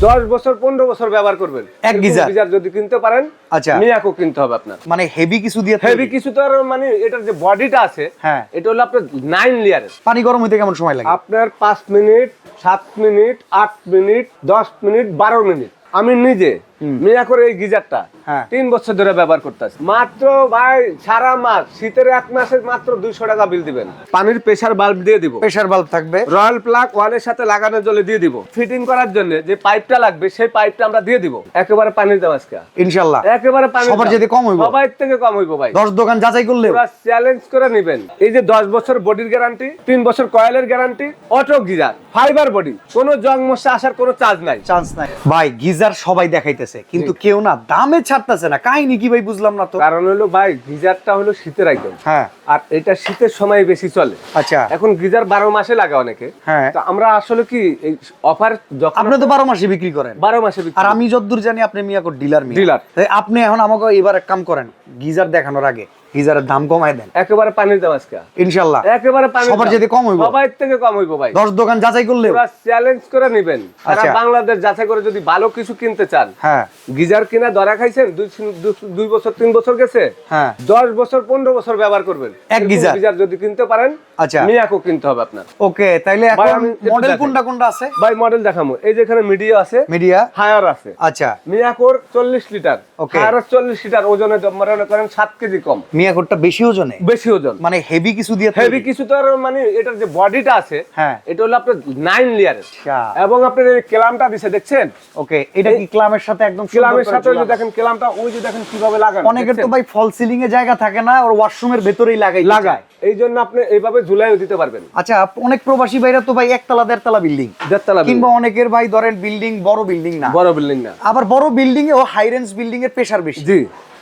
10 বছর 15 বছর ব্যবহার করবেন এক গিজার যদি কিনতে পারেন। আচ্ছা, মিয়াকো কিনতে হবে আপনার। মানে হেভি কিছু দিয়ে হেভি কিছু তো আর মানে এটার যে বডিটা আছে, হ্যাঁ, এটা হলো আপনার 9 লেয়ারের। পানি গরম হইতে কেমন সময় লাগে? আপনার 5 minute, 7 minute, 8 minute, 10 minute, 12 minute. আমি নিজে মিয়াকোর এই গিজারটা 3 বছর ধরে ব্যবহার করতেছি। মাত্র ভাই সারা মাস, শীতের 1 মাসে মাত্র 200 টাকা বিল দিবেন। পানির প্রেসার বাল্ব দিয়ে দিব, প্রেসার বাল্ব থাকবে, রয়্যাল প্লাগ ওয়ালের সাথে লাগানো জলে দিয়ে দিব। ফিটিং করার জন্য যে পাইপটা লাগবে সেই পাইপটা আমরা দিয়ে দিব। একেবারে পানির দাম আজকে ইনশাআল্লাহ একেবারে পানি সবার যেতে কম হইব, সবার থেকে কম হইব ভাই। 10 দোকান যাচাই করলে পুরো চ্যালেঞ্জ করে নেবেন। এই যে 10 বছর বডির গ্যারান্টি, 3 বছর কয়েলের guarantee, auto geyser, fibre body, কোনো জং মশা আসার কোনো চান্স নাই ভাই। গিজার সবাই দেখাইতেছে কিন্তু কেউ না দামে ছাড়তেছে না, কাহিনী কি ভাই বুঝলাম না তো। কারণ হলো ভাই গিজারটা হলো শীতের আইটেম, হ্যাঁ, আর এটা শীতের সময় বেশি চলে। আচ্ছা, এখন গিজার 12 মাসে লাগে অনেকে, হ্যাঁ, তো আমরা আসলে কি এই অফার যখন আপনি তো 12 মাসে বিক্রি করেন, 12 মাসে বিক্রি। আর আমি যতদূর জানি আপনি মিয়াকোর ডিলার। আপনি এখন আমাকে এবার এক কাম করেন, গিজার দেখানোর আগে গিজারের দাম কমায় দেন। একেবারে পানির দাম আজকে ইনশাআল্লাহ একেবারে পানির সবার যেতে কম হইব, সবার থেকে কম হইব ভাই। 10 দোকান যাচাই করলে পুরো চ্যালেঞ্জ করে নেবেন। সারা বাংলাদেশ যাচাই করে যদি ভালো কিছু কিনতে চান, হ্যাঁ, গিজার কিনা ধরা খাইছেন 2 বছর 3 বছর গেছে, হ্যাঁ, 10 বছর 15 বছর ব্যবহার করবেন এক গিজার যদি কিনতে পারেন। আচ্ছা, মিয়াকো কিনতে হবে আপনার। ওকে, তাইলে এখন মডেল কোনটা আছে ভাই? মডেল দেখামু। এই যে এখানে মিডিয়া আছে, মিডিয়া, হায়ার আছে। আচ্ছা, মিয়াকোর 40 লিটার, হায়ার 40 লিটার, ওজনে মনে করেন 7 কেজি কম। মিয়াকোরটা বেশি ওজনে, বেশি ওজন, মানে হেভি কিছু দিয়ে হেভি কিছু তো আর মানে এটার যে বডিটা আছে, হ্যাঁ, এটা হলো আপনার 9 লেয়ারের, এবং আপনার এই ক্লামটা দিছে দেখছেন। ওকে, এটা কি ক্লামের সাথে একদম ক্লামের সাথে ওই যে দেখেন ক্লামটা, ওই যে দেখেন কিভাবে লাগানো। অনেকের তো ভাই ফল সিলিং এ জায়গা থাকে না, ওর ওয়াশরুমের ভেতরেই লাগায়, এই জন্য আপনি এইভাবে ঝুলাইও দিতে পারবেন। আচ্ছা, অনেক প্রবাসী ভাইরা তো ভাই একতলা দেড়তলা বিল্ডিং, কিংবা অনেকের ভাই ধরেন বিল্ডিং বড় বিল্ডিং না, আবার বড় বিল্ডিং এ ও হাই রেঞ্জ বিল্ডিং এর প্রেসার বেশি। জি,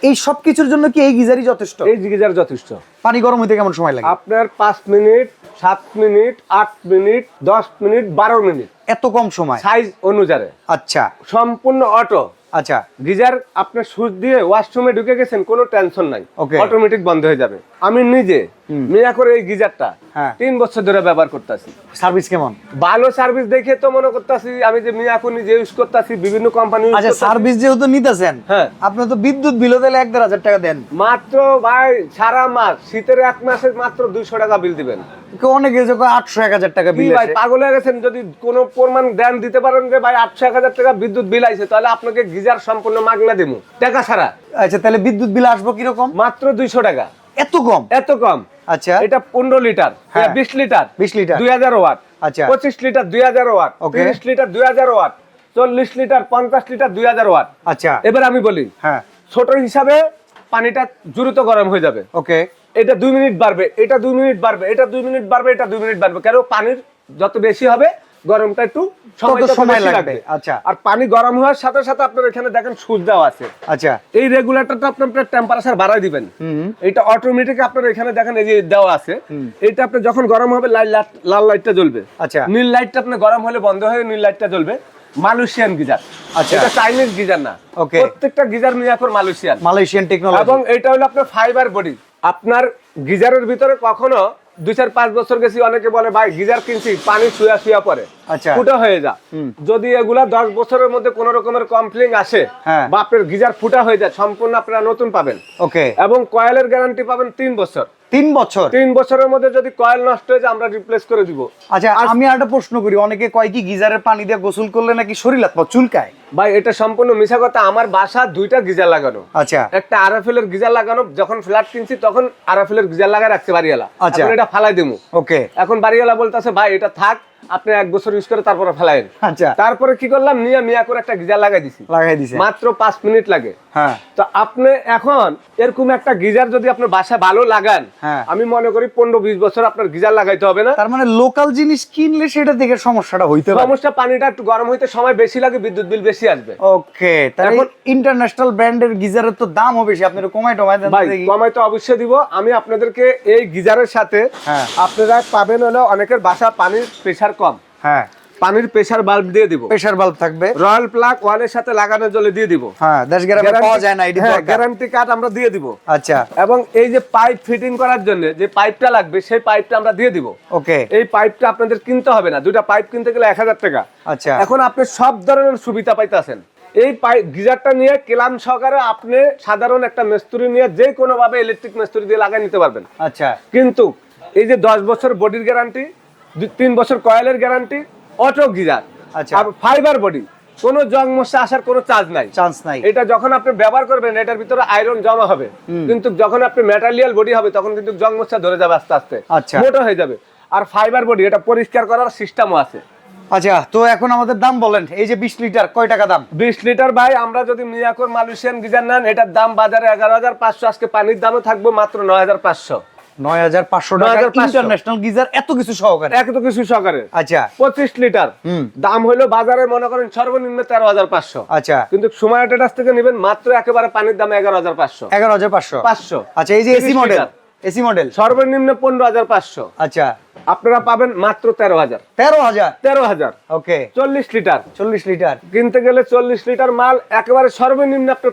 এই সব কিছুর জন্য কি এই গিজারই যথেষ্ট? এই গিজার যথেষ্ট। পানি গরম হইতে কেমন সময় লাগে? আপনার 5 minute, 7 minute, 8 minute, 10 minute, 12 minute, এত কম সময়? সাইজ অনুযায়ী। আচ্ছা, সম্পূর্ণ অটো। আচ্ছা, গিজার আপনার সুইচ দিয়ে ওয়াশরুমে ঢুকে গেছেন, কোনো টেনশন নাই, অটোমেটিক বন্ধ হয়ে যাবে। আমি নিজে মিয়াকোর এই গিজারটা 3 বছর ধরে ব্যবহার করতেছি। সার্ভিস কেমন? ভালো সার্ভিস দেখে তো মনে করতেছি আমি যে মিয়াকো নিজে ইউজ করতেছি, বিভিন্ন কোম্পানি। আচ্ছা, সার্ভিস যেহেতু নিতেছেন, হ্যাঁ, আপনি তো বিদ্যুৎ বিল দিলে 1-1.5 টাকা দেন মাত্র ভাই। সারা মাস, শীতের 1 মাসে মাত্র 200 টাকা বিল দিবেন। অনেকে 800-1000 টাকা বিল। ভাই পাগল হয়ে গেছেন। যদি কোনো প্রমাণ দেন দিতে পারেন যে ভাই 800-1000 টাকা বিদ্যুৎ বিল আইছে, তাহলে আপনাকে গিজার সম্পূর্ণ মাগনা দেবো, টাকা ছাড়া। আচ্ছা, তাহলে বিদ্যুৎ বিল আসবো কিরকম? মাত্র 200 টাকা। এত কম? এত কম। আচ্ছা, এটা 15 লিটার, 20 লিটার 2000 ওয়াট, আচ্ছা, 25 litre 2000 watt, 30 litre 2000 watt, 40 litre 50 litre 2000 watt. আচ্ছা, এবার আমি বলি, হ্যাঁ, ছোট হিসাবে পানিটা দ্রুত গরম হয়ে যাবে। ওকে, এটা 2 মিনিট বাড়বে, এটা 2 মিনিট বাড়বে, এটা 2 মিনিট বাড়বে, এটা 2 মিনিট বাড়বে। কারণ পানির যত বেশি হবে গরমটা একটু সময় লাগবে। আচ্ছা, আর পানি গরম হওয়ার সাথে সাথে আপনার এখানে দেখেন সুইচ দেওয়া আছে। আচ্ছা, এই রেগুলেটরটা আপনার টেম্পারেচার বাড়ায় দিবেন। এটা অটোমেটিক আপনার এখানে দেখেন এই যে দেওয়া আছে। এটা আপনি যখন গরম হবে লাল লাইটটা জ্বলবে। আচ্ছা, নীল লাইটটা আপনি গরম হলে বন্ধ হয়ে নীল লাইটটা জ্বলবে। Malaysian geyser. আচ্ছা, এটা চাইনিজ গিজার না। ওকে, প্রত্যেকটা গিজার মিয়াকোর মালয়েশিয়ান টেকনোলজি, এবং এটা হলো আপনার ফাইবার বডি। আপনার গিজারের ভিতরে কখনো 2-4-5 বছর গেছি, অনেকে বলে ভাই গিজার কিনছি পানি শুয়া পরে ফুটা হয়ে যা। যদি এগুলা 10 বছরের মধ্যে কোন রকমের কমপ্লেইন আসে বা আপনার গিজার ফুটা হয়ে যায়, সম্পূর্ণ আপনারা নতুন পাবেন। ওকে, এবং কয়েলের গ্যারান্টি পাবেন 3 বছর। 3 বছরের মধ্যে যদি কয়েল নষ্ট হয়ে যায় আমরা রিপ্লেস করে দিব। আচ্ছা, আমি একটা প্রশ্ন করি, অনেকে কয় কি গিজারের পানি দিয়ে গোসল করলে নাকি শরীর হাত পা চুলকায়? ভাই এটা সম্পূর্ণ মিছা কথা। আমার বাসা 2টা গিজার লাগানো। আচ্ছা, একটা আরএফএল এর গিজার লাগানো, যখন ফ্ল্যাট কিনছি তখন আরএফএল এর গিজার লাগায় রাখছে বাড়িওয়ালা। এখন এটা ফালাই দিমু। ওকে, এখন বাড়িওয়ালা বলতাছে ভাই এটা থাক, আপনি 1 বছর ইউজ করে তারপরে ফেলায়েন। আচ্ছা, তারপরে কি করলাম, নিয়ে মিয়াকোর একটা গিজার লাগাই দিছি। মাত্র 5 মিনিট লাগে। হ্যাঁ, তো আপনি এখন এরকম একটা গিজার যদি আপনার বাসায় ভালো লাগান, আমি মনে করি 15-20 বছর আপনার গিজার লাগাইতে হবে না। তার মানে লোকাল জিনিস কিনলে সেটা থেকে সমস্যাটা হইতে পারে। সমস্যা, পানিটা একটু গরম হইতে সময় বেশি লাগে, বিদ্যুৎ বিল বেশি আসবে। ওকে, তাহলে এখন ইন্টারন্যাশনাল ব্র্যান্ডের গিজারের তো দামও বেশি, আপনারা কমাই দেন। ভাই কমাই তো অবশ্যই দিব। আমি আপনাদেরকে এই গিজারের সাথে আপনারা পাবেন হলো অনেকের বাসা পানির প্রেসার কম। হ্যাঁ, পানির প্রেসার বাল্ব দিয়ে দিব, প্রেসার বাল্ব থাকবে, রয়্যাল প্লাগ ওয়ালের সাথে লাগানো জলে দিয়ে দিব। হ্যাঁ, দেশ গ্রামে পাওয়া যায় না, এটি দরকার। গ্যারান্টি কার্ড আমরা দিয়ে দিব। আচ্ছা, এবং এই যে পাইপ ফিটিং করার জন্য যে পাইপটা লাগবে সেই পাইপটা আমরা দিয়ে দিব। ওকে, এই পাইপটা আপনাদের কিনতে হবে না, দুইটা পাইপ কিনতে গেলে 1000 টাকা। আচ্ছা, এখন আপনি সব ধরনের সুবিধা পাইতেছেন। এই পাইপ গিজারটা নিয়ে কেলাম সহকারে আপনি সাধারণ একটা মিস্ত্রি নিয়ে যে কোনো ভাবে ইলেকট্রিক মিস্ত্রি দিয়ে লাগিয়ে নিতে পারবেন। আচ্ছা, কিন্তু এই যে 10 বছর বডির গ্যারান্টি, 3 বছর কয়েলের গ্যারান্টি, অটো গিজার, আচ্ছা, আর ফাইবার বডি, কোনো জং মশা আসার কোনো চান্স নাই। এটা যখন আপনি ব্যবহার করবেন এটার ভিতরে আয়রন জমা হবে, কিন্তু যখন আপনি মেটালিয়াল বডি হবে তখন কিন্তু জং মশা ধরে যাবে আস্তে আস্তে, আচ্ছা, মোটা হয়ে যাবে। আর ফাইবার বডি, এটা পরিষ্কার করার সিস্টেমও আছে। আচ্ছা, তো এখন আমাদের দাম বলেন, এই যে 20 লিটার কয় টাকা দাম? 20 লিটার ভাই আমরা যদি মিয়াকোর মালয়েশিয়ান গিজার নেন, এটার দাম বাজারে 11,500, আজকে পানির দামও থাকবো মাত্র 9,500। 9,500 টাকা ইন্টারন্যাশনাল গিজার, এত কিছু সহকারে, এত কিছু সহকারে। আচ্ছা, 25 লিটার দাম হলো বাজারে মনে করেন সর্বনিম্ন 13,500। আচ্ছা, কিন্তু সময় টেটাস থেকে নেবেন মাত্র একেবারে পানির দাম 11,500। 11,500। আচ্ছা, এই যে এসি মডেল সর্বনিম্ন 15,500। আচ্ছা, আপনারা পাবেন মাত্র 13,000। 13,000। ওকে, 40 লিটার। 40 লিটার কিনতে গেলে 40 লিটার মাল একেবারে সর্বনিম্ন আপনার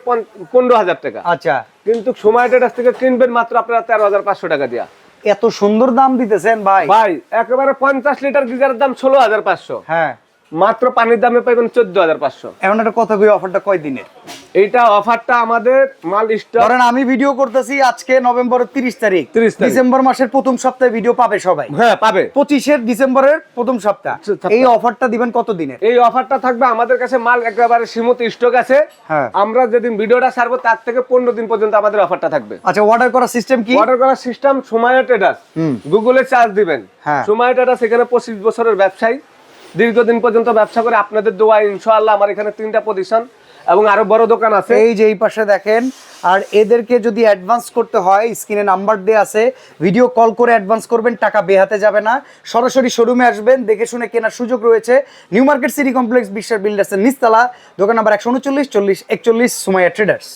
15,000 টাকা। আচ্ছা, কিন্তু সময় টেটাস থেকে কিনবেন মাত্র আপনারা 13,500 টাকা দিয়া। এত সুন্দর দাম দিতেছেন ভাই। ভাই একেবারে 50 লিটার গিজারের দাম 16,500। হ্যাঁ, মাত্র পানির দামে পাইবেন 14,500। এখন একটা কথা কই, অফারটা কয় দিনের? এইটা অফারটা আমাদের মাল স্টক, ধরেন আমি ভিডিও করতেছি আজকে নভেম্বরের 30 তারিখ, ডিসেম্বর মাসের প্রথম সপ্তাহে ভিডিও পাবে সবাই। হ্যাঁ পাবে, 25 ডিসেম্বরের প্রথম সপ্তাহ। এই অফারটা দিবেন কত দিনের? এই অফারটা থাকবে আমাদের কাছে মাল একেবারে সীমিত স্টক আছে। হ্যাঁ, আমরা যেদিন ভিডিওটা ছাড়বো তার থেকে 15 দিন পর্যন্ত আমাদের অফারটা থাকবে। আচ্ছা, অর্ডার করার সিস্টেম কি? অর্ডার করার সিস্টেম সময় ট্রেডার্স, গুগলে চার্জ দিবেন। হ্যাঁ, সময় ট্রেডার্স এখানে 25 বছরের ব্যবসায়ী, দীর্ঘদিন পর্যন্ত ব্যবসা করে। আপনাদের দোয়া ইনশাআল্লাহ আমার এখানে 3টা পজিশন এবং আরো বড় দোকান আছে। এই যে এই পাশে দেখেন। আর এদেরকে যদি অ্যাডভান্স করতে হয়, স্ক্রিনে নাম্বার দেয়া আছে, ভিডিও কল করে অ্যাডভান্স করবেন, টাকা বেহাতে যাবে না। সরাসরি শোরুমে আসবেন, দেখে শুনে কেনার সুযোগ রয়েছে। নিউ মার্কেট সিটি কমপ্লেক্স, বিশ্বাস বিল্ডার্সের নিচতলা, দোকান নাম্বার 139 40 41, সুমাইয়া ট্রেডার্স।